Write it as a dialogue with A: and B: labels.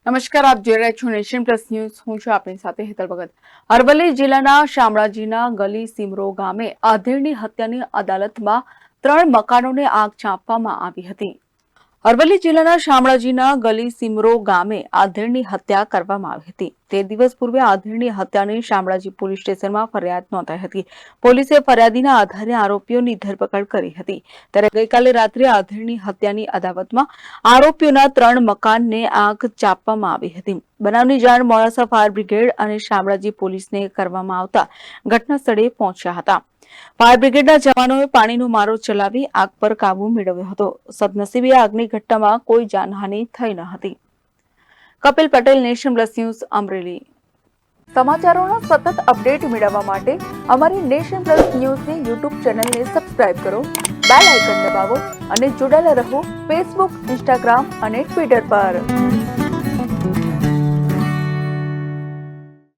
A: નમસ્કાર, આપ જોઈ રહ્યા છો નેશન પ્લસ ન્યૂઝ. હું છું આપની સાથે હેતલ ભગત. અરવલ્લી જિલ્લાના શામળાજીના ગલી સિમરો ગામે આધેડની હત્યાની અદાલતમાં 3 મકાનોને આગ ચાંપવામાં આવી હતી. અરવલ્લી જિલ્લાના શામળાજીના ગલી સિમરો ગામે આધેડની હત્યા કરવામાં આવી હતી. તે દિવસ પૂર્વે આધેડની હત્યાની શામળાજી પોલીસ સ્ટેશનમાં ફરિયાદ નોંધાઈ હતી. પોલીસે ફરિયાદીના આધારે આરોપીઓની ધરપકડ કરી હતી. ત્યારે ગઈકાલે રાત્રે આધેડની હત્યાની અદાવતમાં આરોપીઓના 3 મકાનને આગ ચાંપવામાં આવી હતી. બનાવની જાણ મોડાસા ફાયર બ્રિગેડ અને શામળાજી પોલીસને કરવામાં આવતા ઘટના સ્થળે પહોંચ્યા હતા. ફાયર બ્રિગેડના જવાનોએ પાણીનો મારો ચલાવી આગ પર કાબુ મેળવ્યો હતો. સદનસીબે આગની ઘટનામાં કોઈ જાનહાનિ થઈ ન હતી. Kapil Patel, nation plus news, Amreli. સમાચારોના સતત અપડેટ મેળવવા માટે અમારી નેશન પ્લસ ન્યૂઝની યુટ્યુબ ચેનલને સબસ્ક્રાઇબ કરો, બેલ આઇકન દબાવો અને જોડાયેલા રહો ફેસબુક, ઇન્સ્ટાગ્રામ અને ટ્વિટર પર.